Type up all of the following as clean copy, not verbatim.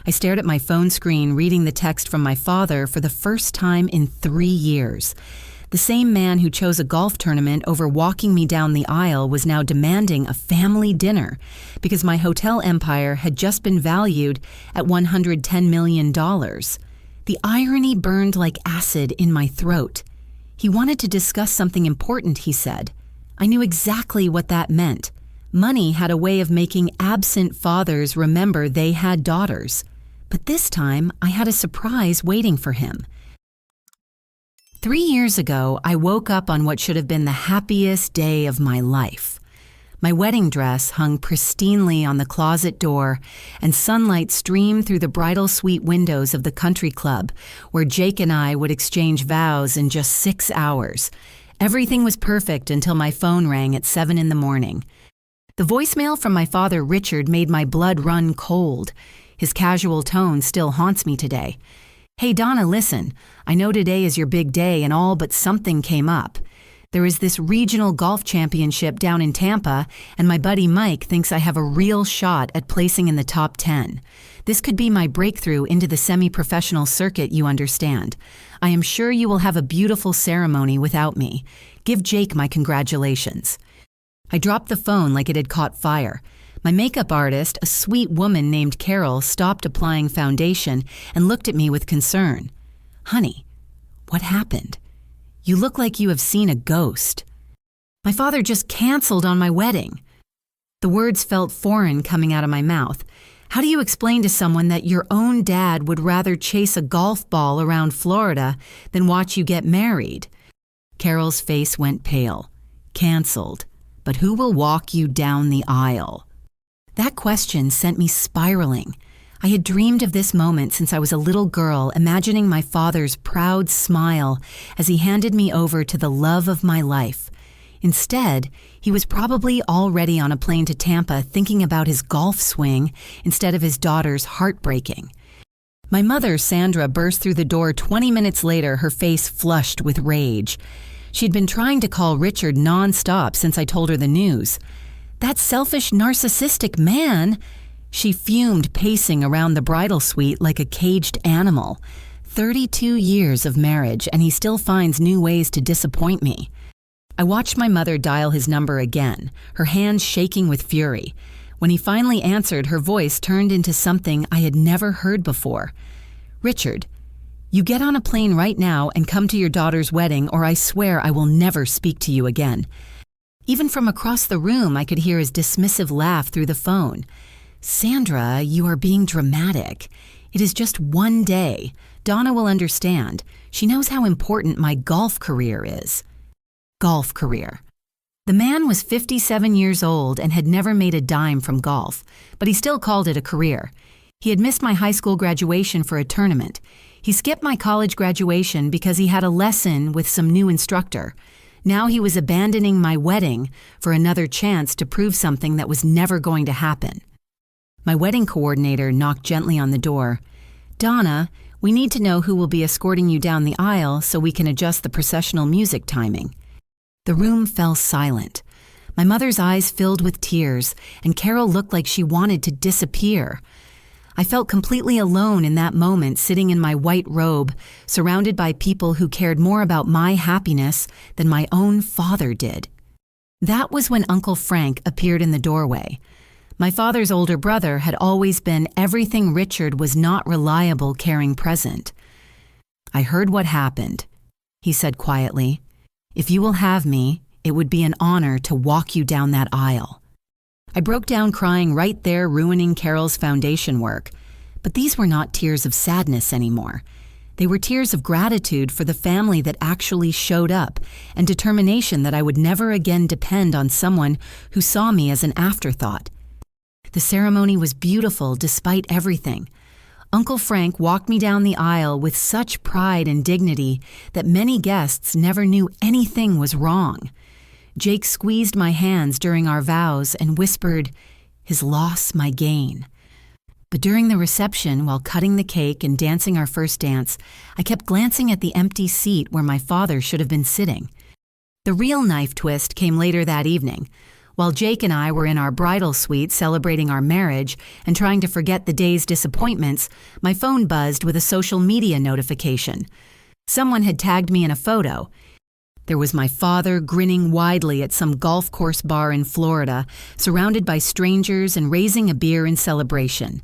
I stared at my phone screen, reading the text from my father for the first time in 3 years. The same man who chose a golf tournament over walking me down the aisle was now demanding a family dinner because my hotel empire had just been valued at $110 million. The irony burned like acid in my throat. He wanted to discuss something important, he said. I knew exactly what that meant. Money had a way of making absent fathers remember they had daughters. But this time, I had a surprise waiting for him. 3 years ago, I woke up on what should have been the happiest day of my life. My wedding dress hung pristinely on the closet door, and sunlight streamed through the bridal suite windows of the country club, where Jake and I would exchange vows in just 6 hours. Everything was perfect until my phone rang at 7 in the morning. The voicemail from my father, Richard, made my blood run cold. His casual tone still haunts me today. Hey, Donna, listen. I know today is your big day and all, but something came up. There is this regional golf championship down in Tampa, and my buddy Mike thinks I have a real shot at placing in the top 10. This could be my breakthrough into the semi-professional circuit, you understand. I am sure you will have a beautiful ceremony without me. Give Jake my congratulations. I dropped the phone like it had caught fire. My makeup artist, a sweet woman named Carol, stopped applying foundation and looked at me with concern. Honey, what happened? You look like you have seen a ghost. My father just canceled on my wedding. The words felt foreign coming out of my mouth. How do you explain to someone that your own dad would rather chase a golf ball around Florida than watch you get married? Carol's face went pale. Canceled. But who will walk you down the aisle? That question sent me spiraling. I had dreamed of this moment since I was a little girl, imagining my father's proud smile as he handed me over to the love of my life. Instead, he was probably already on a plane to Tampa thinking about his golf swing instead of his daughter's heartbreaking. My mother, Sandra, burst through the door 20 minutes later, her face flushed with rage. She'd been trying to call Richard nonstop since I told her the news. That selfish, narcissistic man! She fumed, pacing around the bridal suite like a caged animal. 32 years of marriage, and he still finds new ways to disappoint me. I watched my mother dial his number again, her hands shaking with fury. When he finally answered, her voice turned into something I had never heard before. Richard, you get on a plane right now and come to your daughter's wedding, or I swear I will never speak to you again. Even from across the room, I could hear his dismissive laugh through the phone. Sandra, you are being dramatic. It is just one day. Donna will understand. She knows how important my golf career is. Golf career. The man was 57 years old and had never made a dime from golf, but he still called it a career. He had missed my high school graduation for a tournament. He skipped my college graduation because he had a lesson with some new instructor. Now he was abandoning my wedding for another chance to prove something that was never going to happen. My wedding coordinator knocked gently on the door. Donna, we need to know who will be escorting you down the aisle so we can adjust the processional music timing. The room fell silent. My mother's eyes filled with tears, and Carol looked like she wanted to disappear. I felt completely alone in that moment, sitting in my white robe, surrounded by people who cared more about my happiness than my own father did. That was when Uncle Frank appeared in the doorway. My father's older brother had always been everything Richard was not reliable carrying present. I heard what happened, he said quietly. If you will have me, it would be an honor to walk you down that aisle. I broke down crying right there, ruining Carol's foundation work. But these were not tears of sadness anymore. They were tears of gratitude for the family that actually showed up, and determination that I would never again depend on someone who saw me as an afterthought. The ceremony was beautiful despite everything. Uncle Frank walked me down the aisle with such pride and dignity that many guests never knew anything was wrong. Jake squeezed my hands during our vows and whispered, "His loss, my gain." But during the reception, while cutting the cake and dancing our first dance, I kept glancing at the empty seat where my father should have been sitting. The real knife twist came later that evening. While Jake and I were in our bridal suite celebrating our marriage and trying to forget the day's disappointments, my phone buzzed with a social media notification. Someone had tagged me in a photo. There was my father grinning widely at some golf course bar in Florida, surrounded by strangers and raising a beer in celebration.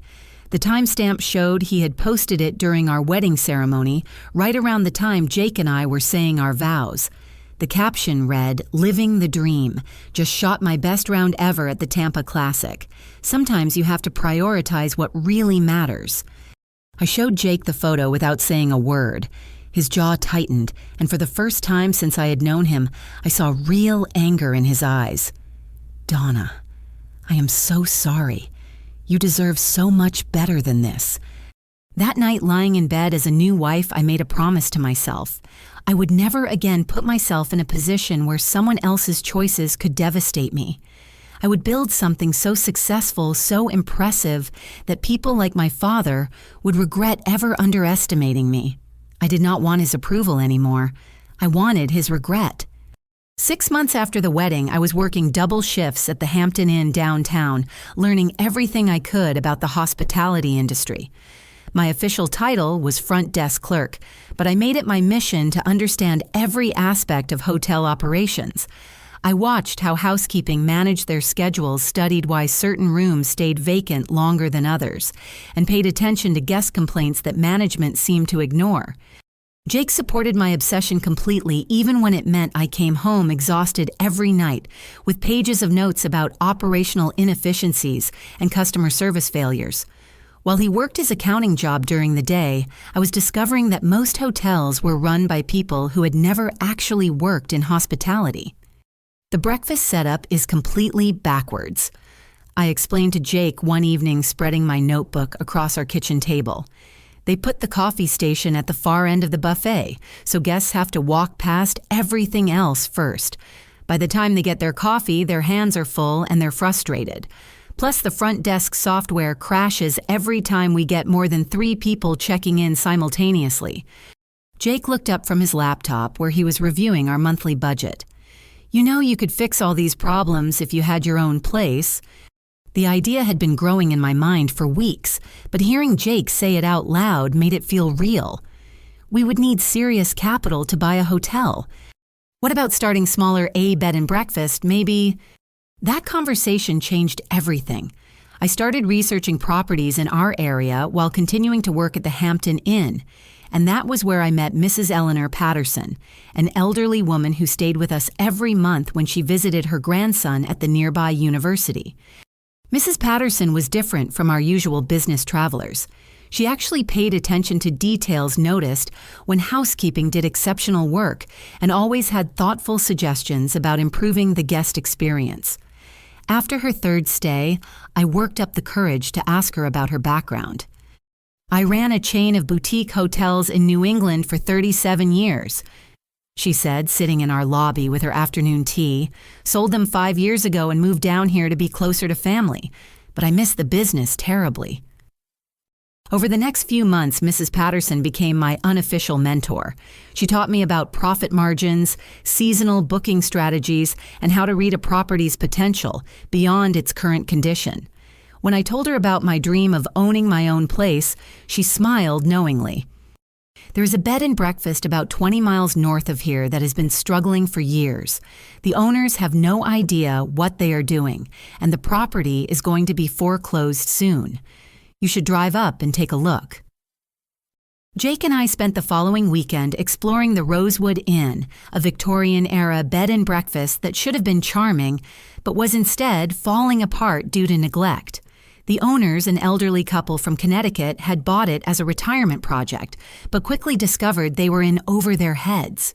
The timestamp showed he had posted it during our wedding ceremony, right around the time Jake and I were saying our vows. The caption read, "Living the dream. Just shot my best round ever at the Tampa Classic. Sometimes you have to prioritize what really matters." I showed Jake the photo without saying a word. His jaw tightened, and for the first time since I had known him, I saw real anger in his eyes. "Donna, I am so sorry. You deserve so much better than this." That night, lying in bed as a new wife, I made a promise to myself. I would never again put myself in a position where someone else's choices could devastate me. I would build something so successful, so impressive, that people like my father would regret ever underestimating me. I did not want his approval anymore. I wanted his regret. 6 months after the wedding, I was working double shifts at the Hampton Inn downtown, learning everything I could about the hospitality industry. My official title was front desk clerk, but I made it my mission to understand every aspect of hotel operations. I watched how housekeeping managed their schedules, studied why certain rooms stayed vacant longer than others, and paid attention to guest complaints that management seemed to ignore. Jake supported my obsession completely, even when it meant I came home exhausted every night, with pages of notes about operational inefficiencies and customer service failures. While he worked his accounting job during the day, I was discovering that most hotels were run by people who had never actually worked in hospitality. The breakfast setup is completely backwards. I explained to Jake one evening, spreading my notebook across our kitchen table. They put the coffee station at the far end of the buffet, so guests have to walk past everything else first. By the time they get their coffee, their hands are full and they're frustrated. Plus, the front desk software crashes every time we get more than 3 people checking in simultaneously. Jake looked up from his laptop where he was reviewing our monthly budget. "You know, you could fix all these problems if you had your own place." The idea had been growing in my mind for weeks, but hearing Jake say it out loud made it feel real. We would need serious capital to buy a hotel. What about starting smaller bed and breakfast, maybe? That conversation changed everything. I started researching properties in our area while continuing to work at the Hampton Inn, and that was where I met Mrs. Eleanor Patterson, an elderly woman who stayed with us every month when she visited her grandson at the nearby university. Mrs. Patterson was different from our usual business travelers. She actually paid attention to details noticed when housekeeping did exceptional work and always had thoughtful suggestions about improving the guest experience. After her 3rd stay, I worked up the courage to ask her about her background. "I ran a chain of boutique hotels in New England for 37 years, she said, sitting in our lobby with her afternoon tea. "Sold them 5 years ago and moved down here to be closer to family, but I miss the business terribly." Over the next few months, Mrs. Patterson became my unofficial mentor. She taught me about profit margins, seasonal booking strategies, and how to read a property's potential beyond its current condition. When I told her about my dream of owning my own place, she smiled knowingly. "There is a bed and breakfast about 20 miles north of here that has been struggling for years. The owners have no idea what they are doing, and the property is going to be foreclosed soon. You should drive up and take a look." Jake and I spent the following weekend exploring the Rosewood Inn, a Victorian-era bed and breakfast that should have been charming, but was instead falling apart due to neglect. The owners, an elderly couple from Connecticut, had bought it as a retirement project, but quickly discovered they were in over their heads.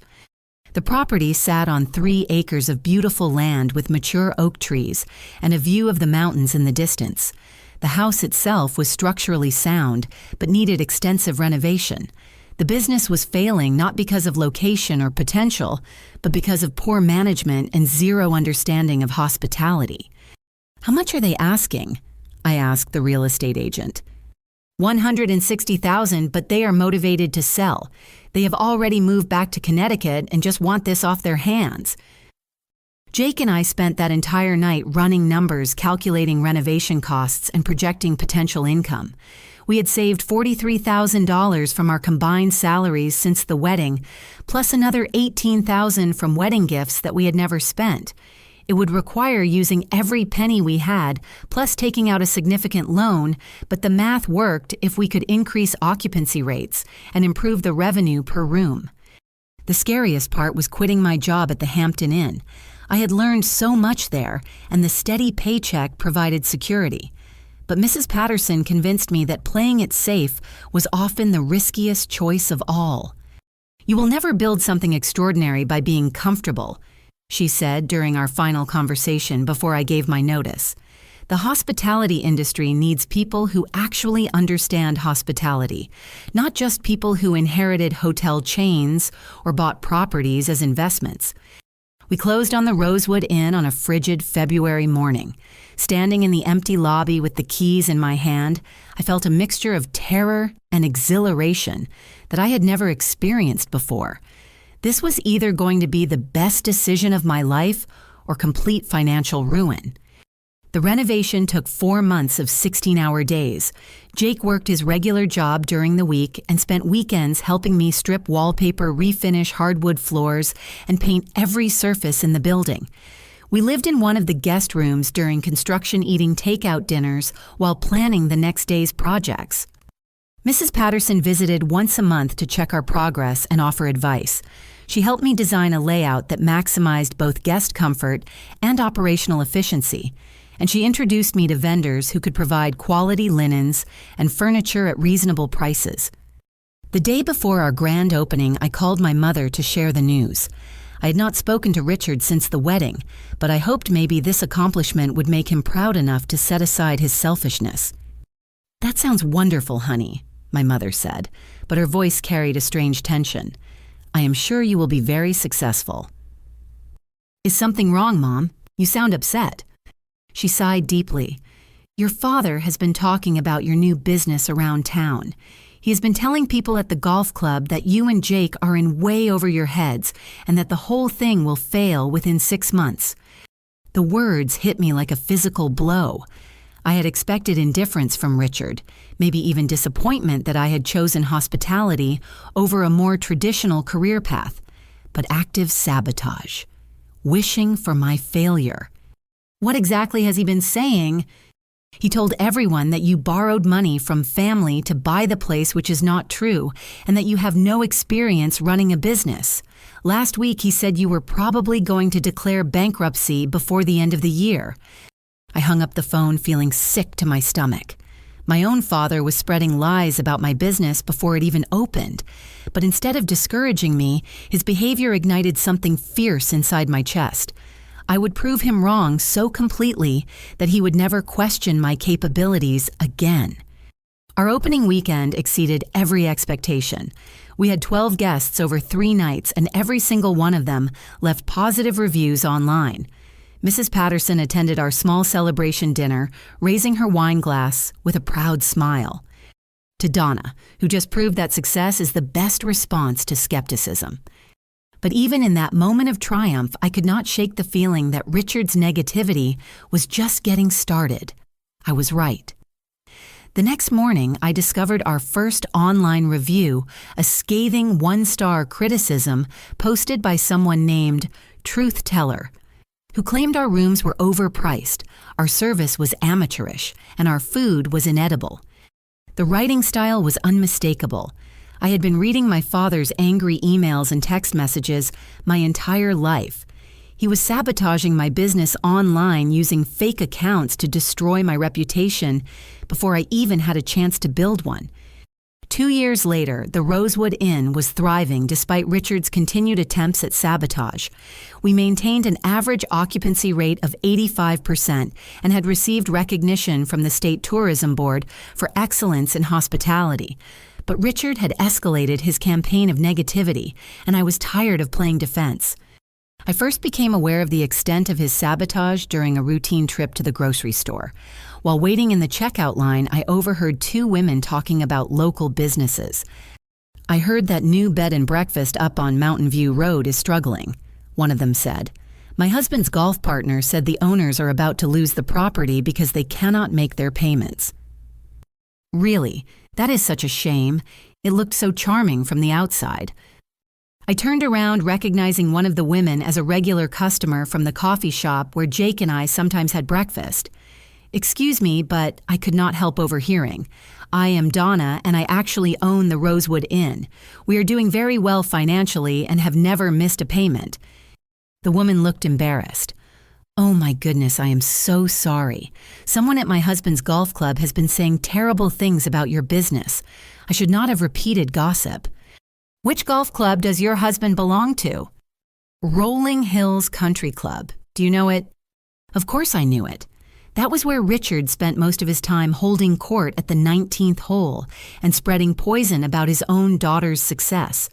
The property sat on 3 acres of beautiful land with mature oak trees and a view of the mountains in the distance. The house itself was structurally sound, but needed extensive renovation. The business was failing not because of location or potential, but because of poor management and zero understanding of hospitality. "How much are they asking?" I asked the real estate agent. $160,000, but they are motivated to sell. They have already moved back to Connecticut and just want this off their hands. Jake and I spent that entire night running numbers, calculating renovation costs, and projecting potential income. We had saved $43,000 from our combined salaries since the wedding, plus another $18,000 from wedding gifts that we had never spent. It would require using every penny we had, plus taking out a significant loan, but the math worked if we could increase occupancy rates and improve the revenue per room. The scariest part was quitting my job at the Hampton Inn. I had learned so much there, and the steady paycheck provided security. But Mrs. Patterson convinced me that playing it safe was often the riskiest choice of all. "You will never build something extraordinary by being comfortable," she said during our final conversation before I gave my notice. "The hospitality industry needs people who actually understand hospitality, not just people who inherited hotel chains or bought properties as investments." We closed on the Rosewood Inn on a frigid February morning. Standing in the empty lobby with the keys in my hand, I felt a mixture of terror and exhilaration that I had never experienced before. This was either going to be the best decision of my life or complete financial ruin. The renovation took 4 months of 16-hour days. Jake worked his regular job during the week and spent weekends helping me strip wallpaper, refinish hardwood floors, and paint every surface in the building. We lived in one of the guest rooms during construction, eating takeout dinners while planning the next day's projects. Mrs. Patterson visited once a month to check our progress and offer advice. She helped me design a layout that maximized both guest comfort and operational efficiency, and she introduced me to vendors who could provide quality linens and furniture at reasonable prices. The day before our grand opening, I called my mother to share the news. I had not spoken to Richard since the wedding, but I hoped maybe this accomplishment would make him proud enough to set aside his selfishness. "That sounds wonderful, honey," my mother said, but her voice carried a strange tension. "I am sure you will be very successful." "Is something wrong, Mom? You sound upset." She sighed deeply. "Your father has been talking about your new business around town. He has been telling people at the golf club that you and Jake are in way over your heads and that the whole thing will fail within 6 months." The words hit me like a physical blow. I had expected indifference from Richard, maybe even disappointment that I had chosen hospitality over a more traditional career path, but active sabotage, wishing for my failure. What exactly has he been saying? He told everyone that you borrowed money from family to buy the place, which is not true, and that you have no experience running a business. Last week he said you were probably going to declare bankruptcy before the end of the year. I hung up the phone feeling sick to my stomach. My own father was spreading lies about my business before it even opened, but instead of discouraging me, his behavior ignited something fierce inside my chest. I would prove him wrong so completely that he would never question my capabilities again. Our opening weekend exceeded every expectation. We had 12 guests over 3 nights, and every single one of them left positive reviews online. Mrs. Patterson attended our small celebration dinner, raising her wine glass with a proud smile. To Donna, who just proved that success is the best response to skepticism. But even in that moment of triumph, I could not shake the feeling that Richard's negativity was just getting started. I was right. The next morning, I discovered our first online review, a scathing 1-star criticism posted by someone named Truth Teller, who claimed our rooms were overpriced, our service was amateurish, and our food was inedible. The writing style was unmistakable. I had been reading my father's angry emails and text messages my entire life. He was sabotaging my business online using fake accounts to destroy my reputation before I even had a chance to build one. 2 years later, the Rosewood Inn was thriving despite Richard's continued attempts at sabotage. We maintained an average occupancy rate of 85% and had received recognition from the State Tourism Board for excellence in hospitality. But Richard had escalated his campaign of negativity, and I was tired of playing defense. I first became aware of the extent of his sabotage during a routine trip to the grocery store. While waiting in the checkout line, I overheard 2 women talking about local businesses. "I heard that new bed and breakfast up on Mountain View Road is struggling," one of them said. My husband's golf partner said the owners are about to lose the property because they cannot make their payments. Really, that is such a shame. It looked so charming from the outside. I turned around, recognizing one of the women as a regular customer from the coffee shop where Jake and I sometimes had breakfast. "Excuse me, but," I could not help overhearing. "I am Donna, and I actually own the Rosewood Inn. We are doing very well financially and have never missed a payment." The woman looked embarrassed. "Oh my goodness, I am so sorry. Someone at my husband's golf club has been saying terrible things about your business. I should not have repeated gossip." "Which golf club does your husband belong to?" "Rolling Hills Country Club. Do you know it?" Of course I knew it. That was where Richard spent most of his time holding court at the 19th hole and spreading poison about his own daughter's success.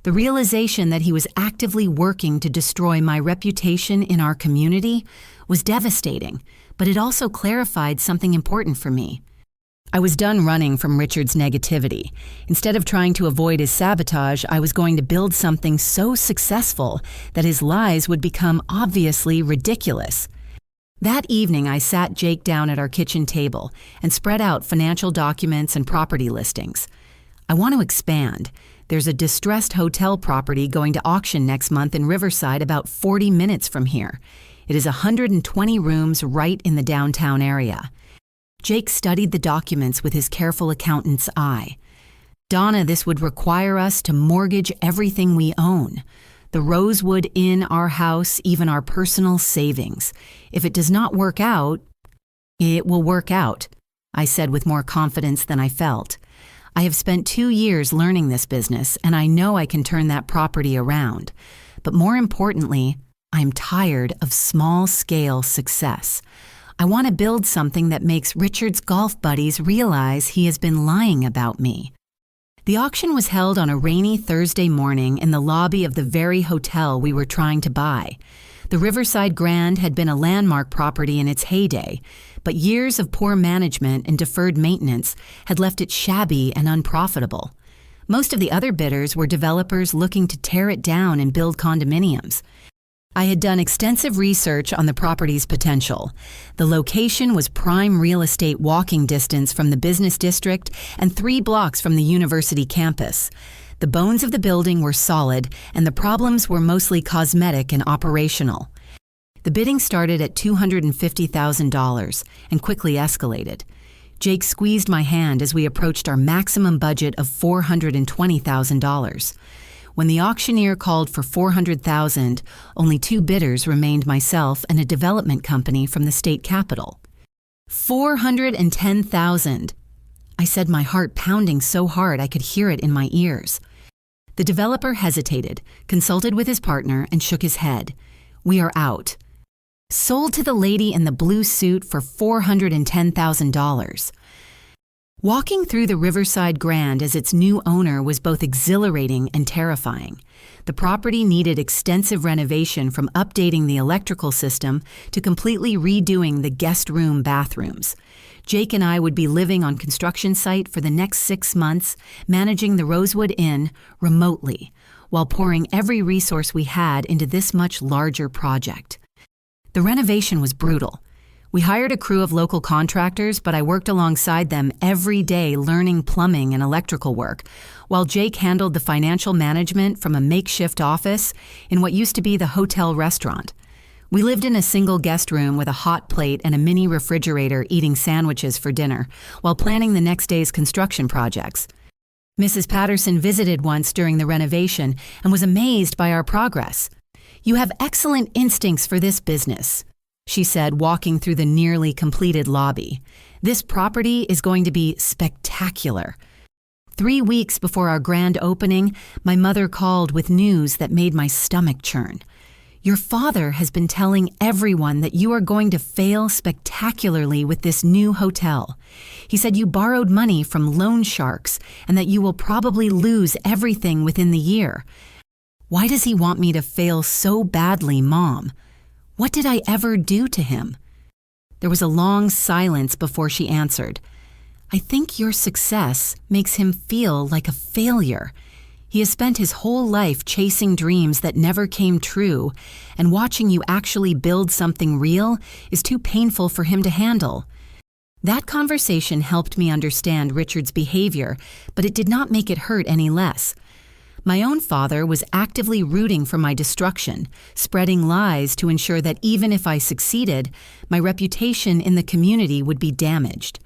The realization that he was actively working to destroy my reputation in our community was devastating, but it also clarified something important for me. I was done running from Richard's negativity. Instead of trying to avoid his sabotage, I was going to build something so successful that his lies would become obviously ridiculous. That evening, I sat Jake down at our kitchen table and spread out financial documents and property listings. "I want to expand. There's a distressed hotel property going to auction next month in Riverside, about 40 minutes from here. It is 120 rooms right in the downtown area." Jake studied the documents with his careful accountant's eye. "Donna, this would require us to mortgage everything we own. The Rosewood Inn, our house, even our personal savings. If it does not work out..." "It will work out," I said with more confidence than I felt. "I have spent 2 years learning this business, and I know I can turn that property around. But more importantly, I'm tired of small-scale success. I want to build something that makes Richard's golf buddies realize he has been lying about me." The auction was held on a rainy Thursday morning in the lobby of the very hotel we were trying to buy. The Riverside Grand had been a landmark property in its heyday, but years of poor management and deferred maintenance had left it shabby and unprofitable. Most of the other bidders were developers looking to tear it down and build condominiums. I had done extensive research on the property's potential. The location was prime real estate walking distance from the business district and 3 blocks from the university campus. The bones of the building were solid, and the problems were mostly cosmetic and operational. The bidding started at $250,000 and quickly escalated. Jake squeezed my hand as we approached our maximum budget of $420,000. When the auctioneer called for $400,000, only 2 bidders remained: myself and a development company from the state capital. $410,000. I said, my heart pounding so hard I could hear it in my ears. The developer hesitated, consulted with his partner, and shook his head. "We are out." Sold to the lady in the blue suit for $410,000. Walking through the Riverside Grand as its new owner was both exhilarating and terrifying. The property needed extensive renovation, from updating the electrical system to completely redoing the guest room bathrooms. Jake and I would be living on construction site for the next 6 months, managing the Rosewood Inn remotely, while pouring every resource we had into this much larger project. The renovation was brutal. We hired a crew of local contractors, but I worked alongside them every day learning plumbing and electrical work, while Jake handled the financial management from a makeshift office in what used to be the hotel restaurant. We lived in a single guest room with a hot plate and a mini refrigerator, eating sandwiches for dinner, while planning the next day's construction projects. Mrs. Patterson visited once during the renovation and was amazed by our progress. "You have excellent instincts for this business," she said, walking through the nearly completed lobby. "This property is going to be spectacular." 3 weeks before our grand opening, my mother called with news that made my stomach churn. "Your father has been telling everyone that you are going to fail spectacularly with this new hotel. He said you borrowed money from loan sharks and that you will probably lose everything within the year. Why does he want me to fail so badly, Mom? What did I ever do to him?" There was a long silence before she answered. "I think your success makes him feel like a failure. He has spent his whole life chasing dreams that never came true, and watching you actually build something real is too painful for him to handle. That conversation helped me understand Richard's behavior, but it did not make it hurt any less. My own father was actively rooting for my destruction, spreading lies to ensure that even if I succeeded, my reputation in the community would be damaged.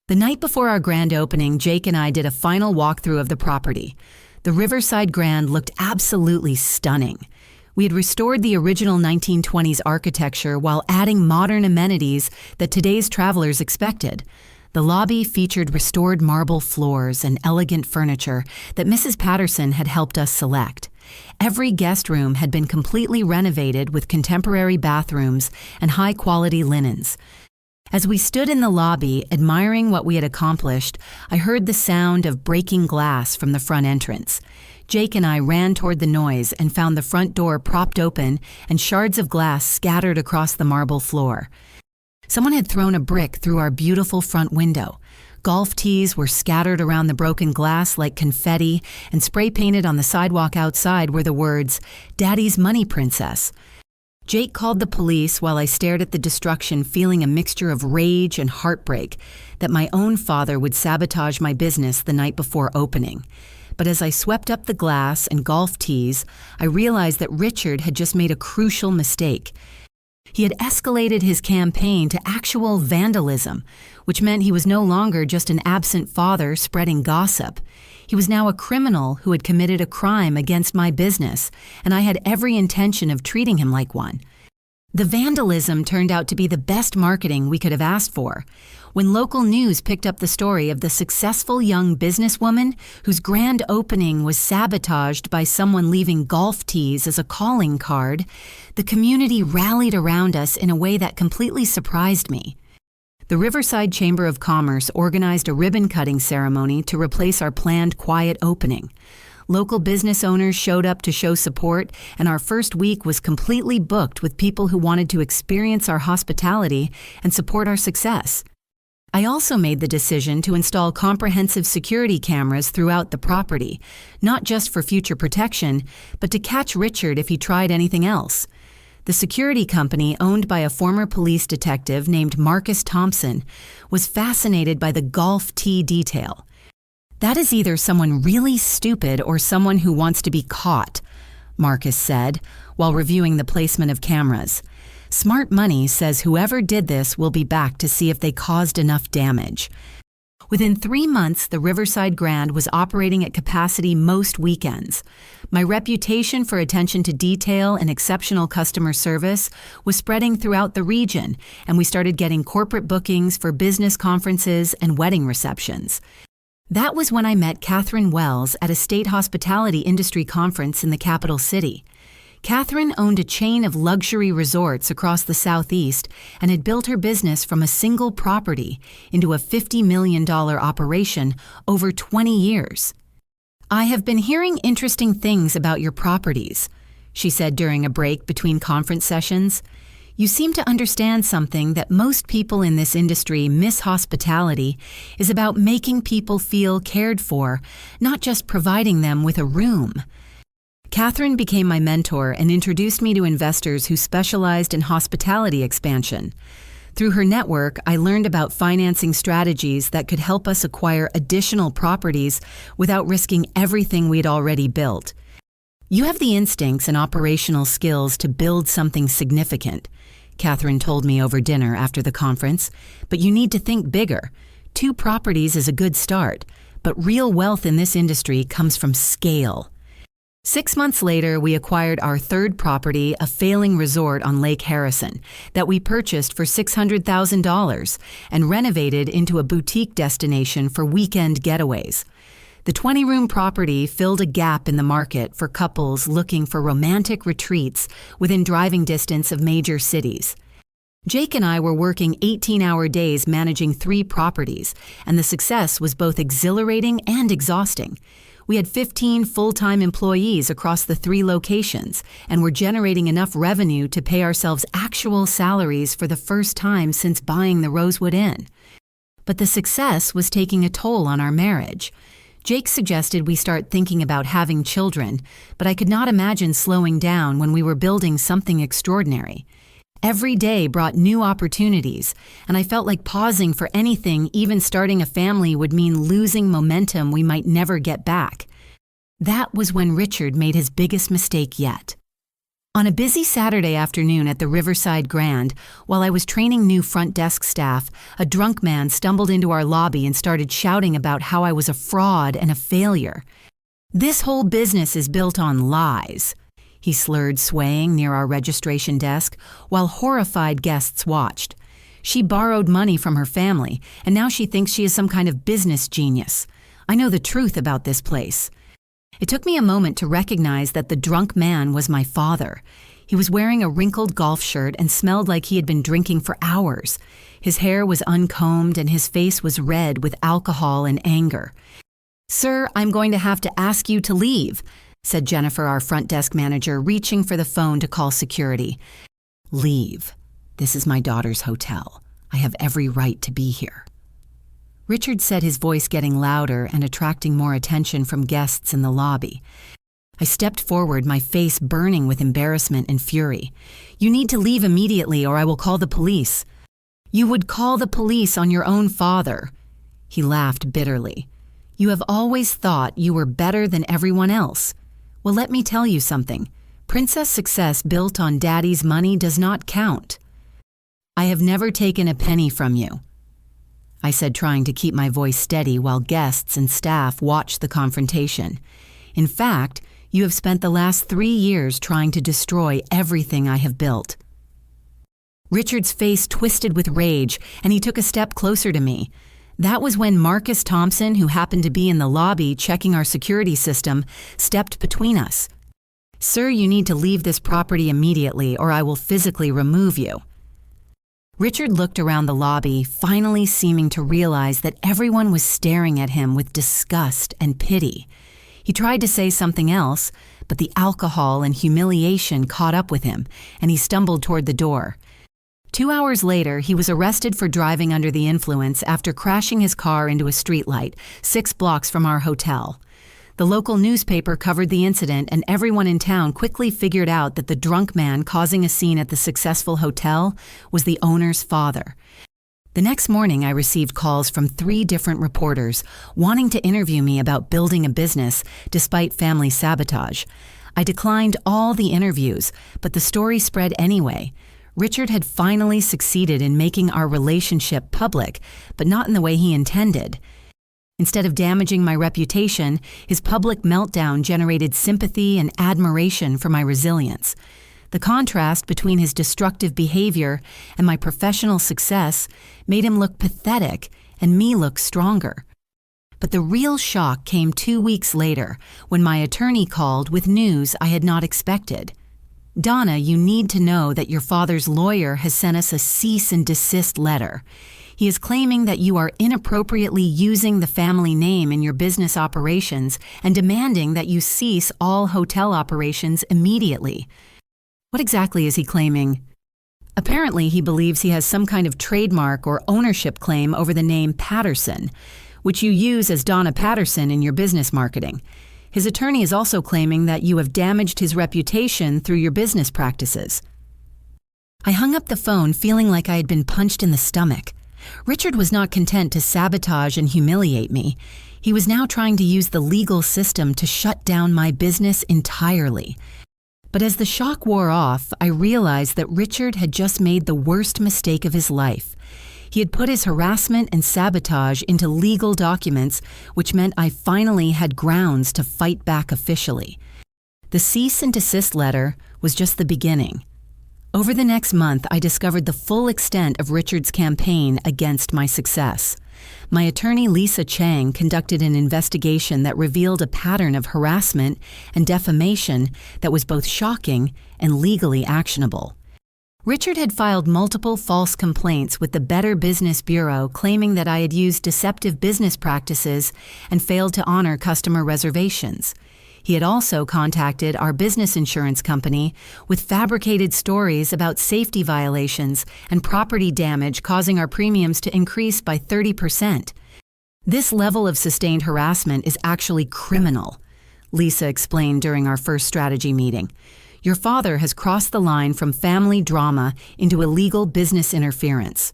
The night before our grand opening, Jake and I did a final walkthrough of the property. The Riverside Grand looked absolutely stunning. We had restored the original 1920s architecture while adding modern amenities that today's travelers expected. The lobby featured restored marble floors and elegant furniture that Mrs. Patterson had helped us select. Every guest room had been completely renovated with contemporary bathrooms and high-quality linens. As we stood in the lobby, admiring what we had accomplished, I heard the sound of breaking glass from the front entrance. Jake and I ran toward the noise and found the front door propped open and shards of glass scattered across the marble floor. Someone had thrown a brick through our beautiful front window. Golf tees were scattered around the broken glass like confetti, and spray-painted on the sidewalk outside were the words, "Daddy's Money Princess." Jake called the police while I stared at the destruction, feeling a mixture of rage and heartbreak that my own father would sabotage my business the night before opening. But as I swept up the glass and golf tees, I realized that Richard had just made a crucial mistake. He had escalated his campaign to actual vandalism, which meant he was no longer just an absent father spreading gossip. He was now a criminal who had committed a crime against my business, and I had every intention of treating him like one. The vandalism turned out to be the best marketing we could have asked for. When local news picked up the story of the successful young businesswoman whose grand opening was sabotaged by someone leaving golf tees as a calling card, the community rallied around us in a way that completely surprised me. The Riverside Chamber of Commerce organized a ribbon-cutting ceremony to replace our planned quiet opening. Local business owners showed up to show support, and our first week was completely booked with people who wanted to experience our hospitality and support our success. I also made the decision to install comprehensive security cameras throughout the property, not just for future protection, but to catch Richard if he tried anything else. The security company, owned by a former police detective named Marcus Thompson, was fascinated by the golf tee detail. "That is either someone really stupid or someone who wants to be caught," Marcus said, while reviewing the placement of cameras. "Smart money says whoever did this will be back to see if they caused enough damage." Within 3 months, the Riverside Grand was operating at capacity most weekends. My reputation for attention to detail and exceptional customer service was spreading throughout the region, and we started getting corporate bookings for business conferences and wedding receptions. That was when I met Catherine Wells at a state hospitality industry conference in the capital city. Catherine owned a chain of luxury resorts across the Southeast and had built her business from a single property into a $50 million operation over 20 years. "I have been hearing interesting things about your properties," she said during a break between conference sessions. "You seem to understand something that most people in this industry miss. Hospitality is about making people feel cared for, not just providing them with a room." Catherine became my mentor and introduced me to investors who specialized in hospitality expansion. Through her network, I learned about financing strategies that could help us acquire additional properties without risking everything we'd already built. "You have the instincts and operational skills to build something significant," Catherine told me over dinner after the conference, "but you need to think bigger. 2 properties is a good start, but real wealth in this industry comes from scale." 6 months later, we acquired our 3rd property, a failing resort on Lake Harrison, that we purchased for $600,000 and renovated into a boutique destination for weekend getaways. The 20-room property filled a gap in the market for couples looking for romantic retreats within driving distance of major cities. Jake and I were working 18-hour days managing 3 properties, and the success was both exhilarating and exhausting. We had 15 full-time employees across the 3 locations and were generating enough revenue to pay ourselves actual salaries for the first time since buying the Rosewood Inn. But the success was taking a toll on our marriage. Jake suggested we start thinking about having children, but I could not imagine slowing down when we were building something extraordinary. Every day brought new opportunities, and I felt like pausing for anything, even starting a family, would mean losing momentum we might never get back. That was when Richard made his biggest mistake yet. On a busy Saturday afternoon at the Riverside Grand, while I was training new front desk staff, a drunk man stumbled into our lobby and started shouting about how I was a fraud and a failure. "This whole business is built on lies," he slurred, swaying near our registration desk, while horrified guests watched. "She borrowed money from her family, and now she thinks she is some kind of business genius. I know the truth about this place." It took me a moment to recognize that the drunk man was my father. He was wearing a wrinkled golf shirt and smelled like he had been drinking for hours. His hair was uncombed and his face was red with alcohol and anger. "Sir, I'm going to have to ask you to leave," said Jennifer, our front desk manager, reaching for the phone to call security. "Leave. This is my daughter's hotel. I have every right to be here." Richard said, his voice getting louder and attracting more attention from guests in the lobby. I stepped forward, my face burning with embarrassment and fury. "You need to leave immediately or I will call the police." "You would call the police on your own father." He laughed bitterly. "You have always thought you were better than everyone else. Well, let me tell you something. Princess success built on daddy's money does not count." "I have never taken a penny from you," I said, trying to keep my voice steady while guests and staff watched the confrontation. "In fact, you have spent the last 3 years trying to destroy everything I have built." Richard's face twisted with rage, and he took a step closer to me. That was when Marcus Thompson, who happened to be in the lobby checking our security system, stepped between us. "Sir, you need to leave this property immediately or I will physically remove you." Richard looked around the lobby, finally seeming to realize that everyone was staring at him with disgust and pity. He tried to say something else, but the alcohol and humiliation caught up with him, and he stumbled toward the door. 2 hours later, he was arrested for driving under the influence after crashing his car into a streetlight 6 blocks from our hotel. The local newspaper covered the incident, and everyone in town quickly figured out that the drunk man causing a scene at the successful hotel was the owner's father. The next morning, I received calls from 3 different reporters wanting to interview me about building a business despite family sabotage. I declined all the interviews, but the story spread anyway. Richard had finally succeeded in making our relationship public, but not in the way he intended. Instead of damaging my reputation, his public meltdown generated sympathy and admiration for my resilience. The contrast between his destructive behavior and my professional success made him look pathetic and me look stronger. But the real shock came 2 weeks later when my attorney called with news I had not expected. "Donna, you need to know that your father's lawyer has sent us a cease and desist letter. He is claiming that you are inappropriately using the family name in your business operations and demanding that you cease all hotel operations immediately." "What exactly is he claiming?" "Apparently, he believes he has some kind of trademark or ownership claim over the name Patterson, which you use as Donna Patterson in your business marketing. His attorney is also claiming that you have damaged his reputation through your business practices." I hung up the phone feeling like I had been punched in the stomach. Richard was not content to sabotage and humiliate me. He was now trying to use the legal system to shut down my business entirely. But as the shock wore off, I realized that Richard had just made the worst mistake of his life. He had put his harassment and sabotage into legal documents, which meant I finally had grounds to fight back officially. The cease and desist letter was just the beginning. Over the next month, I discovered the full extent of Richard's campaign against my success. My attorney, Lisa Chang, conducted an investigation that revealed a pattern of harassment and defamation that was both shocking and legally actionable. Richard had filed multiple false complaints with the Better Business Bureau claiming that I had used deceptive business practices and failed to honor customer reservations. He had also contacted our business insurance company with fabricated stories about safety violations and property damage causing our premiums to increase by 30%. This level of sustained harassment is actually criminal, Lisa explained during our first strategy meeting. Your father has crossed the line from family drama into illegal business interference.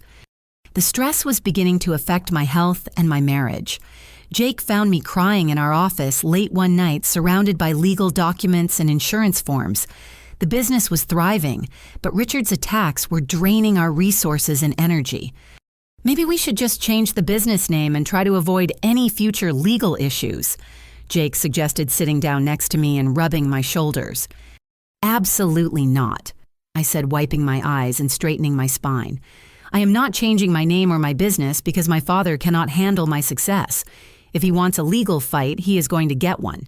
The stress was beginning to affect my health and my marriage. Jake found me crying in our office late one night, surrounded by legal documents and insurance forms. The business was thriving, but Richard's attacks were draining our resources and energy. Maybe we should just change the business name and try to avoid any future legal issues, Jake suggested, sitting down next to me and rubbing my shoulders. Absolutely not, I said, wiping my eyes and straightening my spine. I am not changing my name or my business because my father cannot handle my success. If he wants a legal fight, he is going to get one.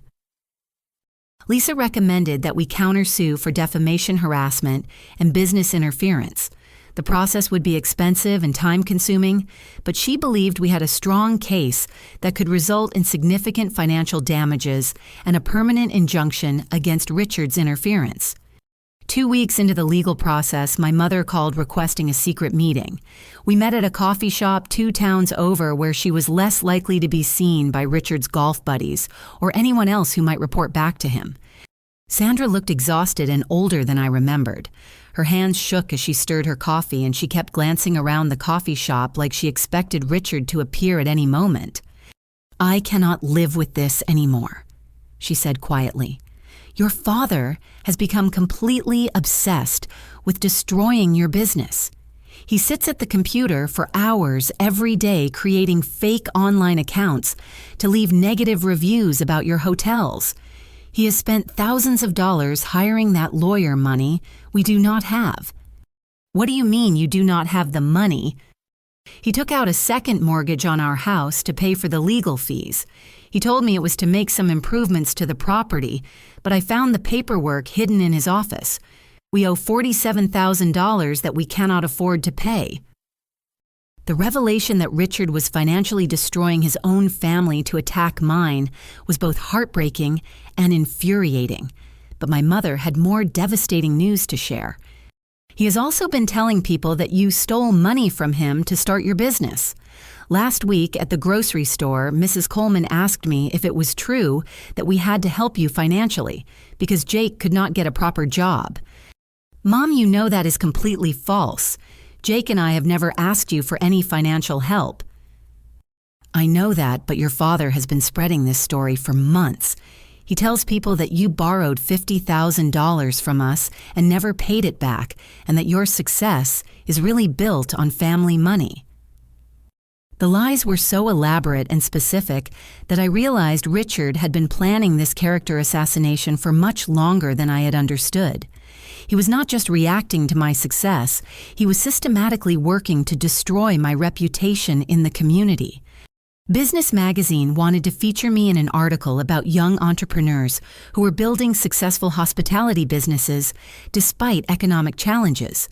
Lisa recommended that we countersue for defamation, harassment, and business interference. The process would be expensive and time-consuming, but she believed we had a strong case that could result in significant financial damages and a permanent injunction against Richard's interference. 2 weeks into the legal process, my mother called requesting a secret meeting. We met at a coffee shop 2 towns over where she was less likely to be seen by Richard's golf buddies or anyone else who might report back to him. Sandra looked exhausted and older than I remembered. Her hands shook as she stirred her coffee, and she kept glancing around the coffee shop like she expected Richard to appear at any moment. "I cannot live with this anymore," she said quietly. "Your father has become completely obsessed with destroying your business. He sits at the computer for hours every day creating fake online accounts to leave negative reviews about your hotels. He has spent thousands of dollars hiring that lawyer money we do not have." "What do you mean you do not have the money?" "He took out a second mortgage on our house to pay for the legal fees. He told me it was to make some improvements to the property, but I found the paperwork hidden in his office. We owe $47,000 that we cannot afford to pay." The revelation that Richard was financially destroying his own family to attack mine was both heartbreaking and infuriating, but my mother had more devastating news to share. "He has also been telling people that you stole money from him to start your business. Last week at the grocery store, Mrs. Coleman asked me if it was true that we had to help you financially because Jake could not get a proper job. Mom, you know that is completely false. Jake and I have never asked you for any financial help." "I know that, but your father has been spreading this story for months. He tells people that you borrowed $50,000 from us and never paid it back, and that your success is really built on family money." The lies were so elaborate and specific that I realized Richard had been planning this character assassination for much longer than I had understood. He was not just reacting to my success, he was systematically working to destroy my reputation in the community. Business Magazine wanted to feature me in an article about young entrepreneurs who were building successful hospitality businesses despite economic challenges.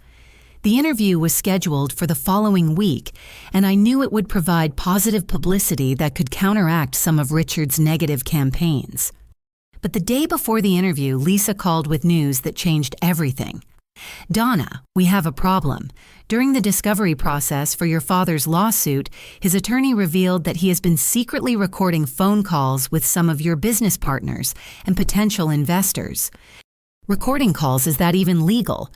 The interview was scheduled for the following week, and I knew it would provide positive publicity that could counteract some of Richard's negative campaigns. But the day before the interview, Lisa called with news that changed everything. "Donna, we have a problem. During the discovery process for your father's lawsuit, his attorney revealed that he has been secretly recording phone calls with some of your business partners and potential investors. Recording calls, is that even legal?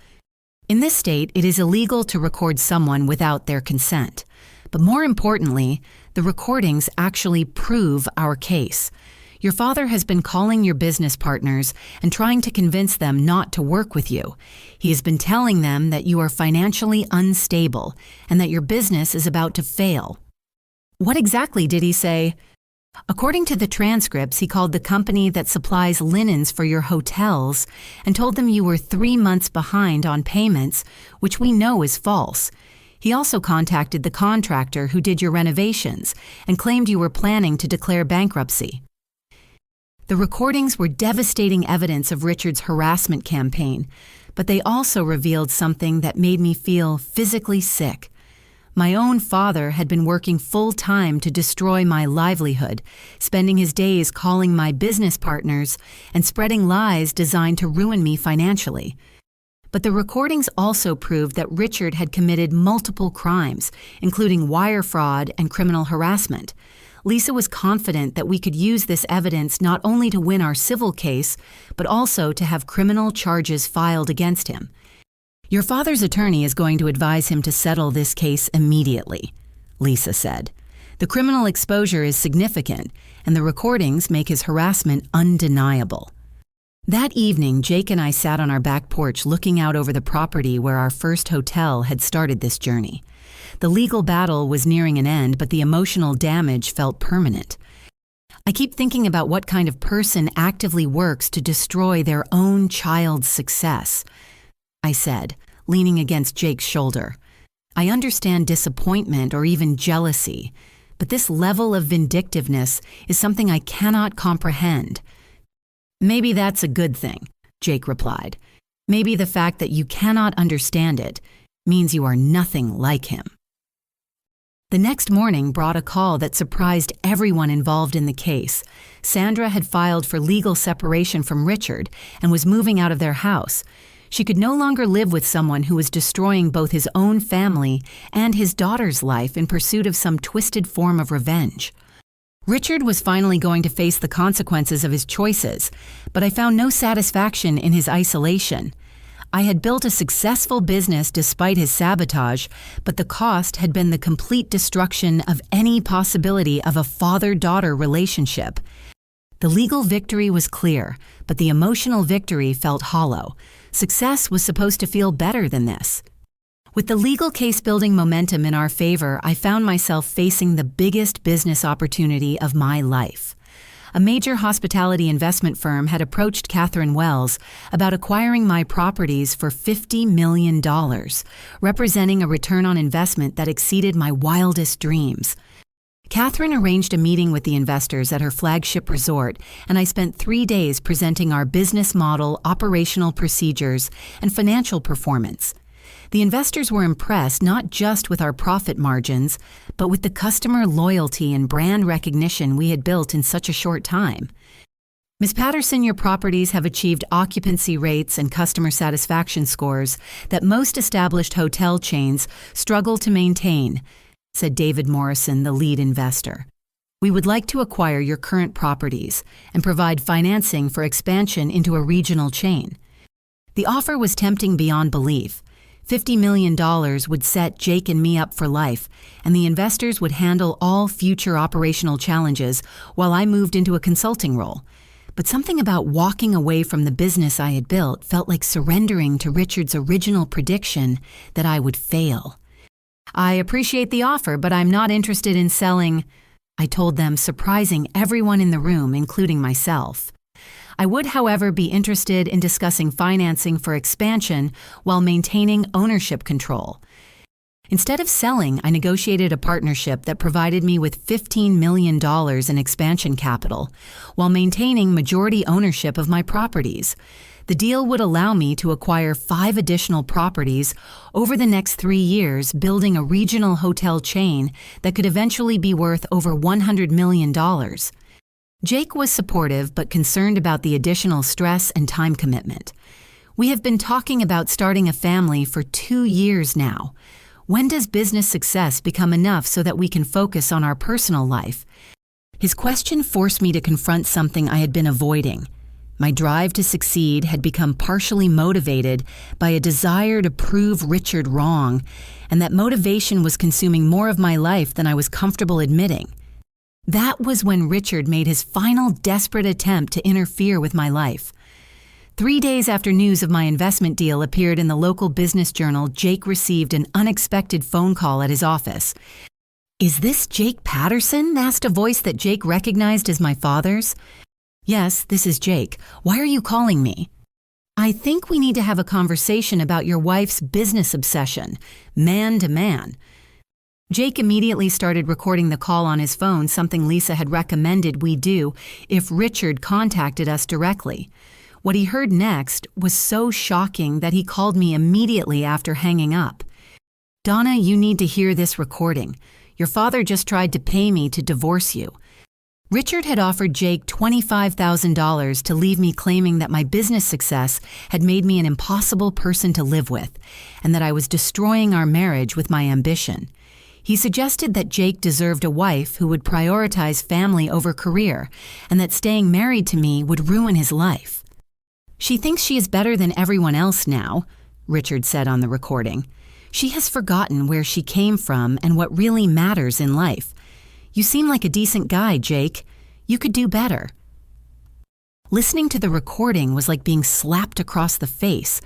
In this state, it is illegal to record someone without their consent. But more importantly, the recordings actually prove our case. Your father has been calling your business partners and trying to convince them not to work with you. He has been telling them that you are financially unstable and that your business is about to fail." "What exactly did he say?" "According to the transcripts, he called the company that supplies linens for your hotels and told them you were 3 months behind on payments, which we know is false. He also contacted the contractor who did your renovations and claimed you were planning to declare bankruptcy." The recordings were devastating evidence of Richard's harassment campaign, but they also revealed something that made me feel physically sick. My own father had been working full-time to destroy my livelihood, spending his days calling my business partners and spreading lies designed to ruin me financially. But the recordings also proved that Richard had committed multiple crimes, including wire fraud and criminal harassment. Lisa was confident that we could use this evidence not only to win our civil case, but also to have criminal charges filed against him. "Your father's attorney is going to advise him to settle this case immediately," Lisa said. "The criminal exposure is significant, and the recordings make his harassment undeniable." That evening, Jake and I sat on our back porch looking out over the property where our first hotel had started this journey. The legal battle was nearing an end, but the emotional damage felt permanent. "I keep thinking about what kind of person actively works to destroy their own child's success," I said, leaning against Jake's shoulder. "I understand disappointment or even jealousy, but this level of vindictiveness is something I cannot comprehend." "Maybe that's a good thing," Jake replied. "Maybe the fact that you cannot understand it means you are nothing like him." The next morning brought a call that surprised everyone involved in the case. Sandra had filed for legal separation from Richard and was moving out of their house. She could no longer live with someone who was destroying both his own family and his daughter's life in pursuit of some twisted form of revenge. Richard was finally going to face the consequences of his choices, but I found no satisfaction in his isolation. I had built a successful business despite his sabotage, but the cost had been the complete destruction of any possibility of a father-daughter relationship. The legal victory was clear, but the emotional victory felt hollow. Success was supposed to feel better than this. With the legal case building momentum in our favor, I found myself facing the biggest business opportunity of my life. A major hospitality investment firm had approached Catherine Wells about acquiring my properties for $50 million, representing a return on investment that exceeded my wildest dreams. Catherine arranged a meeting with the investors at her flagship resort, and I spent 3 days presenting our business model, operational procedures, and financial performance. The investors were impressed not just with our profit margins, but with the customer loyalty and brand recognition we had built in such a short time. "Ms. Patterson, your properties have achieved occupancy rates and customer satisfaction scores that most established hotel chains struggle to maintain," said David Morrison, the lead investor. "We would like to acquire your current properties and provide financing for expansion into a regional chain." The offer was tempting beyond belief. $50 million would set Jake and me up for life, and the investors would handle all future operational challenges while I moved into a consulting role. But something about walking away from the business I had built felt like surrendering to Richard's original prediction that I would fail. "I appreciate the offer, but I'm not interested in selling," I told them, surprising everyone in the room, including myself. "I would, however, be interested in discussing financing for expansion while maintaining ownership control." Instead of selling, I negotiated a partnership that provided me with $15 million in expansion capital, while maintaining majority ownership of my properties. The deal would allow me to acquire 5 additional properties over the next 3 years, building a regional hotel chain that could eventually be worth over $100 million. Jake was supportive but concerned about the additional stress and time commitment. "We have been talking about starting a family for 2 years now. When does business success become enough so that we can focus on our personal life?" His question forced me to confront something I had been avoiding. My drive to succeed had become partially motivated by a desire to prove Richard wrong, and that motivation was consuming more of my life than I was comfortable admitting. That was when Richard made his final desperate attempt to interfere with my life. 3 days after news of my investment deal appeared in the local business journal, Jake received an unexpected phone call at his office. "Is this Jake Patterson?" asked a voice that Jake recognized as my father's. "Yes, this is Jake. Why are you calling me?" "I think we need to have a conversation about your wife's business obsession, man to man." Jake immediately started recording the call on his phone, something Lisa had recommended we do if Richard contacted us directly. What he heard next was so shocking that he called me immediately after hanging up. "Donna, you need to hear this recording. Your father just tried to pay me to divorce you." Richard had offered Jake $25,000 to leave me, claiming that my business success had made me an impossible person to live with, and that I was destroying our marriage with my ambition. He suggested that Jake deserved a wife who would prioritize family over career, and that staying married to me would ruin his life. "She thinks she is better than everyone else now," Richard said on the recording. "She has forgotten where she came from and what really matters in life. You seem like a decent guy, Jake. You could do better." Listening to the recording was like being slapped across the face.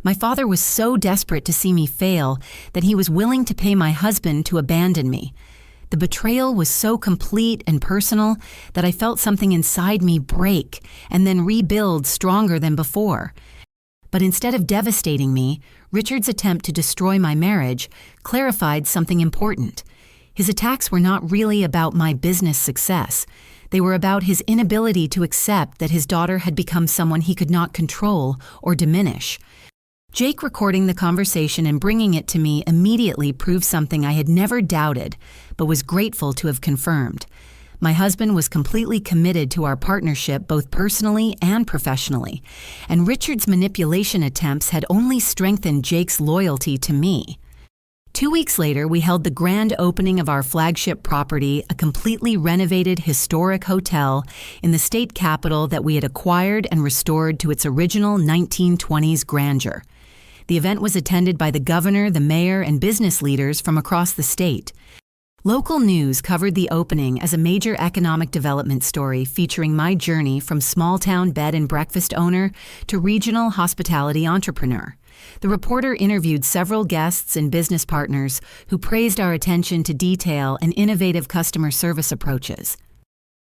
My father was so desperate to see me fail that he was willing to pay my husband to abandon me. The betrayal was so complete and personal that I felt something inside me break and then rebuild stronger than before. But instead of devastating me, Richard's attempt to destroy my marriage clarified something important. His attacks were not really about my business success. They were about his inability to accept that his daughter had become someone he could not control or diminish. Jake recording the conversation and bringing it to me immediately proved something I had never doubted, but was grateful to have confirmed. My husband was completely committed to our partnership both personally and professionally, and Richard's manipulation attempts had only strengthened Jake's loyalty to me. 2 weeks later, we held the grand opening of our flagship property, a completely renovated historic hotel in the state capital that we had acquired and restored to its original 1920s grandeur. The event was attended by the governor, the mayor, and business leaders from across the state. Local news covered the opening as a major economic development story featuring my journey from small-town bed and breakfast owner to regional hospitality entrepreneur. The reporter interviewed several guests and business partners who praised our attention to detail and innovative customer service approaches.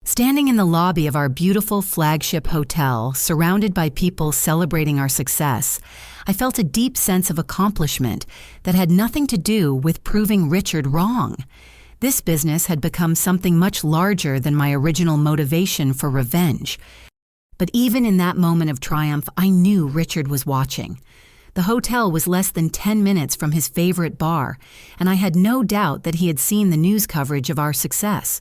Standing in the lobby of our beautiful flagship hotel, surrounded by people celebrating our success, I felt a deep sense of accomplishment that had nothing to do with proving Richard wrong. This business had become something much larger than my original motivation for revenge. But even in that moment of triumph, I knew Richard was watching. The hotel was less than 10 minutes from his favorite bar, and I had no doubt that he had seen the news coverage of our success.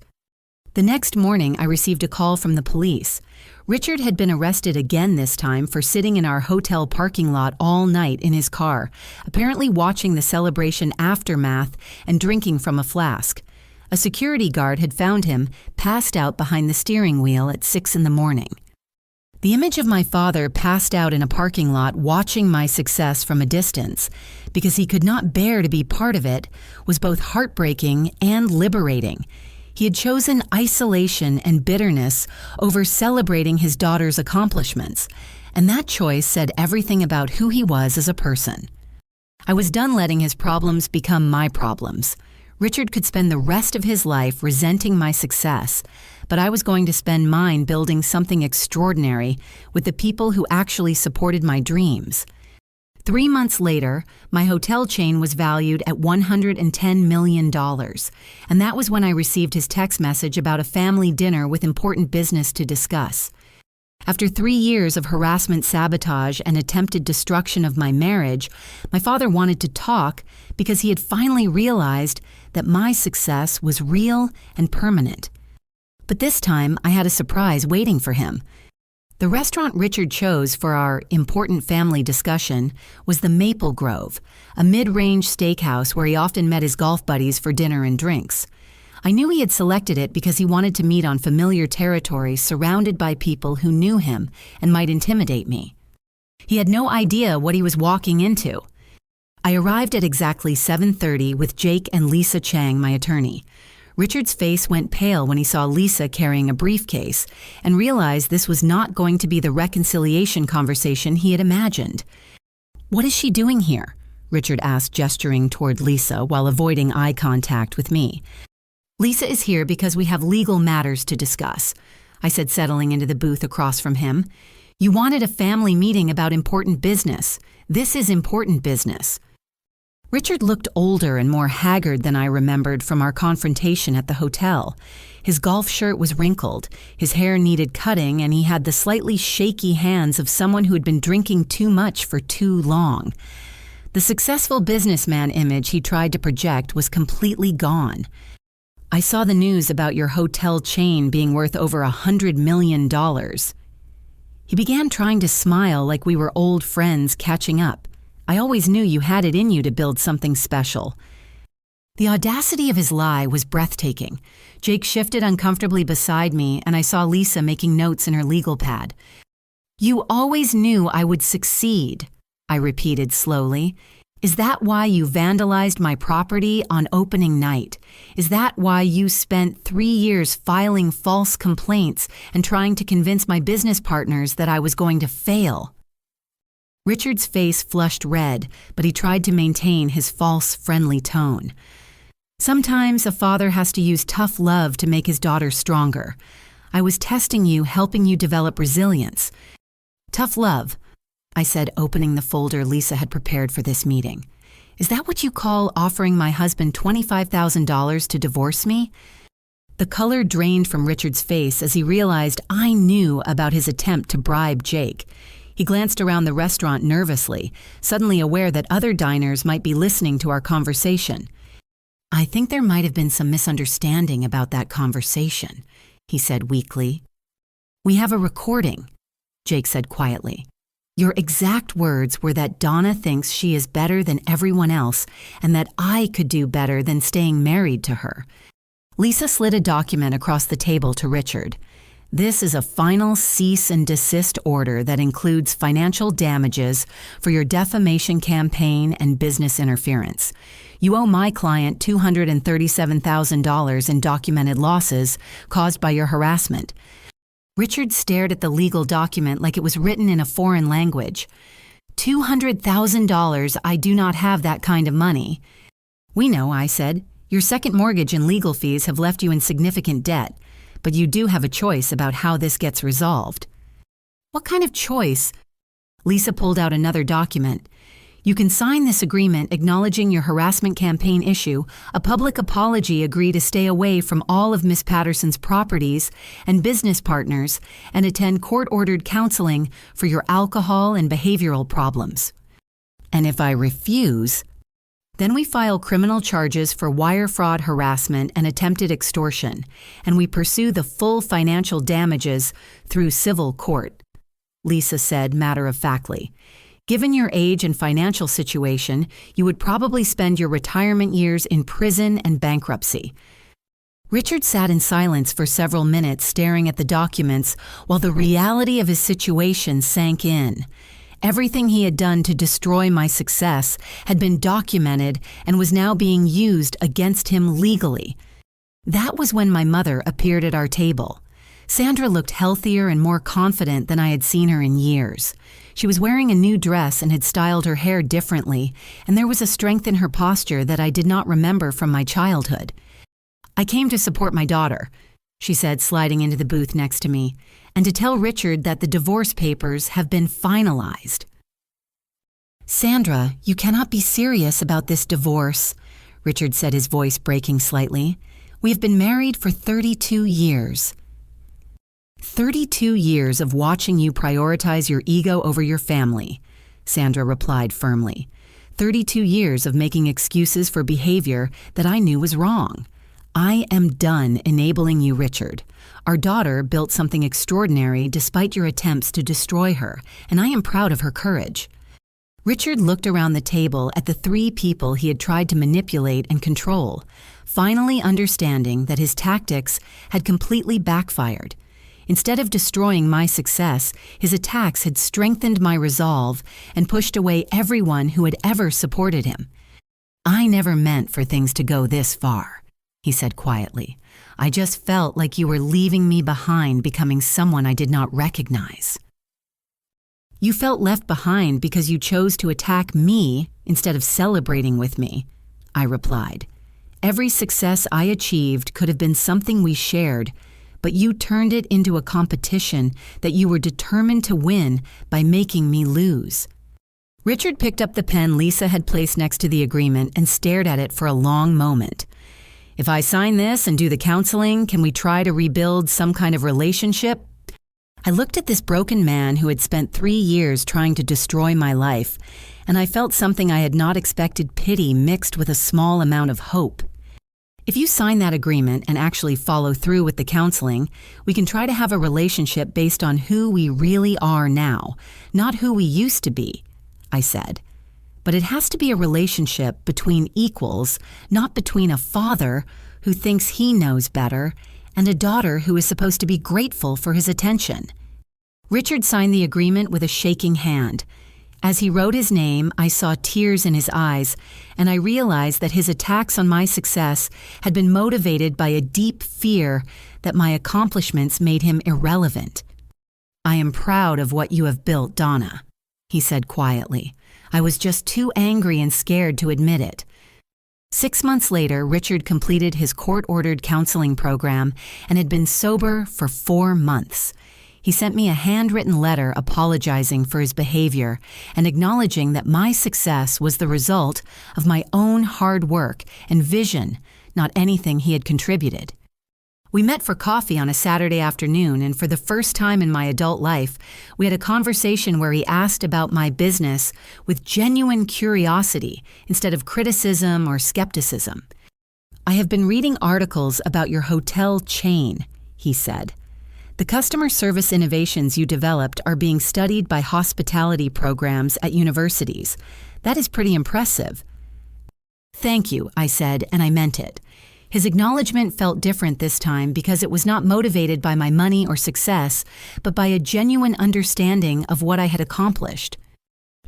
The next morning, I received a call from the police. Richard had been arrested again this time for sitting in our hotel parking lot all night in his car, apparently watching the celebration aftermath and drinking from a flask. A security guard had found him passed out behind the steering wheel at 6 in the morning. The image of my father passed out in a parking lot watching my success from a distance, because he could not bear to be part of it, was both heartbreaking and liberating. He had chosen isolation and bitterness over celebrating his daughter's accomplishments, and that choice said everything about who he was as a person. I was done letting his problems become my problems. Richard could spend the rest of his life resenting my success, but I was going to spend mine building something extraordinary with the people who actually supported my dreams. 3 months later, my hotel chain was valued at $110 million, and that was when I received his text message about a family dinner with important business to discuss. After 3 years of harassment, sabotage, and attempted destruction of my marriage, my father wanted to talk because he had finally realized that my success was real and permanent. But this time, I had a surprise waiting for him. The restaurant Richard chose for our important family discussion was the Maple Grove, a mid-range steakhouse where he often met his golf buddies for dinner and drinks. I knew he had selected it because he wanted to meet on familiar territory surrounded by people who knew him and might intimidate me. He had no idea what he was walking into. I arrived at exactly 7:30 with Jake and Lisa Chang, my attorney. Richard's face went pale when he saw Lisa carrying a briefcase and realized this was not going to be the reconciliation conversation he had imagined. "What is she doing here?" Richard asked, gesturing toward Lisa while avoiding eye contact with me. "Lisa is here because we have legal matters to discuss," I said, settling into the booth across from him. "You wanted a family meeting about important business. This is important business." Richard looked older and more haggard than I remembered from our confrontation at the hotel. His golf shirt was wrinkled, his hair needed cutting, and he had the slightly shaky hands of someone who had been drinking too much for too long. The successful businessman image he tried to project was completely gone. "I saw the news about your hotel chain being worth over $100 million. He began trying to smile like we were old friends catching up. "I always knew you had it in you to build something special." The audacity of his lie was breathtaking. Jake shifted uncomfortably beside me, and I saw Lisa making notes in her legal pad. "You always knew I would succeed," I repeated slowly. "Is that why you vandalized my property on opening night? Is that why you spent 3 years filing false complaints and trying to convince my business partners that I was going to fail?" Richard's face flushed red, but he tried to maintain his false, friendly tone. "Sometimes a father has to use tough love to make his daughter stronger. I was testing you, helping you develop resilience." "Tough love," I said, opening the folder Lisa had prepared for this meeting. "Is that what you call offering my husband $25,000 to divorce me?" The color drained from Richard's face as he realized I knew about his attempt to bribe Jake. He glanced around the restaurant nervously, suddenly aware that other diners might be listening to our conversation. "I think there might have been some misunderstanding about that conversation," he said weakly. "We have a recording," Jake said quietly. "Your exact words were that Donna thinks she is better than everyone else and that I could do better than staying married to her." Lisa slid a document across the table to Richard. "This is a final cease and desist order that includes financial damages for your defamation campaign and business interference. You owe my client $237,000 in documented losses caused by your harassment." Richard stared at the legal document like it was written in a foreign language. $200,000, I do not have that kind of money." "We know," I said. "Your second mortgage and legal fees have left you in significant debt, but you do have a choice about how this gets resolved." "What kind of choice?" Lisa pulled out another document. "You can sign this agreement acknowledging your harassment campaign issue, a public apology, agree to stay away from all of Miss Patterson's properties and business partners, and attend court-ordered counseling for your alcohol and behavioral problems. And if I refuse, then we file criminal charges for wire fraud, harassment, and attempted extortion, and we pursue the full financial damages through civil court," Lisa said matter-of-factly. "Given your age and financial situation, you would probably spend your retirement years in prison and bankruptcy." Richard sat in silence for several minutes, staring at the documents while the reality of his situation sank in. Everything he had done to destroy my success had been documented and was now being used against him legally. That was when my mother appeared at our table. Sandra looked healthier and more confident than I had seen her in years. She was wearing a new dress and had styled her hair differently, and there was a strength in her posture that I did not remember from my childhood. "I came to support my daughter," she said, sliding into the booth next to me, "and to tell Richard that the divorce papers have been finalized." "Sandra, you cannot be serious about this divorce," Richard said, his voice breaking slightly. "We have been married for 32 years. 32 years of watching you prioritize your ego over your family," Sandra replied firmly. 32 years of making excuses for behavior that I knew was wrong. "I am done enabling you, Richard. Our daughter built something extraordinary despite your attempts to destroy her, and I am proud of her courage." Richard looked around the table at the 3 people he had tried to manipulate and control, finally understanding that his tactics had completely backfired. Instead of destroying my success, his attacks had strengthened my resolve and pushed away everyone who had ever supported him. "I never meant for things to go this far," he said quietly. "I just felt like you were leaving me behind, becoming someone I did not recognize." "You felt left behind because you chose to attack me instead of celebrating with me," I replied. "Every success I achieved could have been something we shared, but you turned it into a competition that you were determined to win by making me lose." Richard picked up the pen Lisa had placed next to the agreement and stared at it for a long moment. "If I sign this and do the counseling, can we try to rebuild some kind of relationship?" I looked at this broken man who had spent 3 years trying to destroy my life, and I felt something I had not expected: pity mixed with a small amount of hope. "If you sign that agreement and actually follow through with the counseling, we can try to have a relationship based on who we really are now, not who we used to be," I said. but it has to be a relationship between equals, not between a father who thinks he knows better and a daughter who is supposed to be grateful for his attention. Richard signed the agreement with a shaking hand. As he wrote his name, I saw tears in his eyes, and I realized that his attacks on my success had been motivated by a deep fear that my accomplishments made him irrelevant. "I am proud of what you have built, Donna," he said quietly. I was just too angry and scared to admit it. 6 months later, Richard completed his court-ordered counseling program and had been sober for 4 months. He sent me a handwritten letter apologizing for his behavior and acknowledging that my success was the result of my own hard work and vision, not anything he had contributed. We met for coffee on a Saturday afternoon, and for the first time in my adult life, we had a conversation where he asked about my business with genuine curiosity instead of criticism or skepticism. "I have been reading articles about your hotel chain," he said. "The customer service innovations you developed are being studied by hospitality programs at universities. That is pretty impressive." "Thank you," I said, and I meant it. His acknowledgement felt different this time because it was not motivated by my money or success, but by a genuine understanding of what I had accomplished.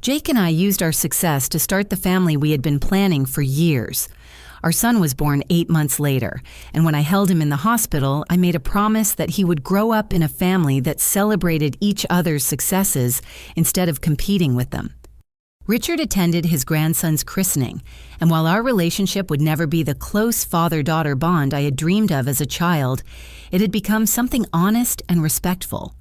Jake and I used our success to start the family we had been planning for years. Our son was born 8 months later, and when I held him in the hospital, I made a promise that he would grow up in a family that celebrated each other's successes instead of competing with them. Richard attended his grandson's christening, and while our relationship would never be the close father-daughter bond I had dreamed of as a child, it had become something honest and respectful.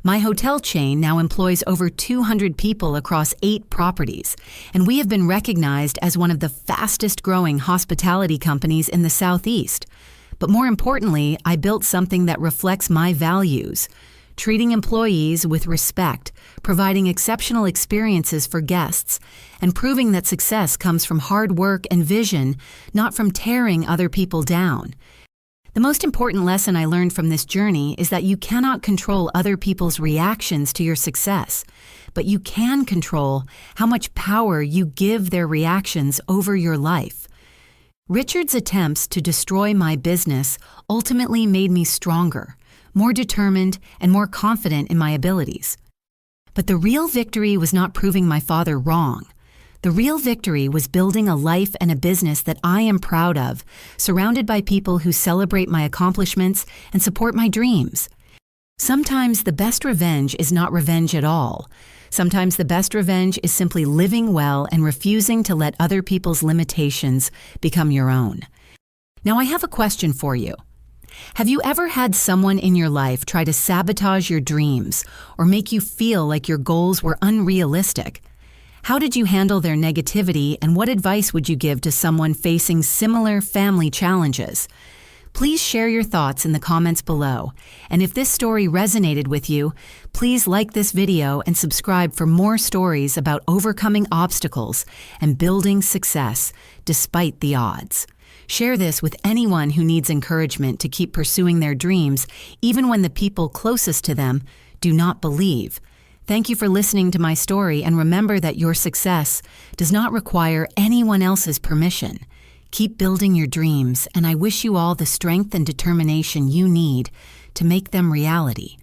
My hotel chain now employs over 200 people across 8 properties, and we have been recognized as one of the fastest-growing hospitality companies in the Southeast. But more importantly, I built something that reflects my values: treating employees with respect, providing exceptional experiences for guests, and proving that success comes from hard work and vision, not from tearing other people down. The most important lesson I learned from this journey is that you cannot control other people's reactions to your success, but you can control how much power you give their reactions over your life. Richard's attempts to destroy my business ultimately made me stronger, more determined, and more confident in my abilities. But the real victory was not proving my father wrong. The real victory was building a life and a business that I am proud of, surrounded by people who celebrate my accomplishments and support my dreams. Sometimes the best revenge is not revenge at all. Sometimes the best revenge is simply living well and refusing to let other people's limitations become your own. Now, I have a question for you. Have you ever had someone in your life try to sabotage your dreams or make you feel like your goals were unrealistic? How did you handle their negativity, and what advice would you give to someone facing similar family challenges? Please share your thoughts in the comments below. And if this story resonated with you, please like this video and subscribe for more stories about overcoming obstacles and building success despite the odds. Share this with anyone who needs encouragement to keep pursuing their dreams, even when the people closest to them do not believe. Thank you for listening to my story, and remember that your success does not require anyone else's permission. Keep building your dreams, and I wish you all the strength and determination you need to make them reality.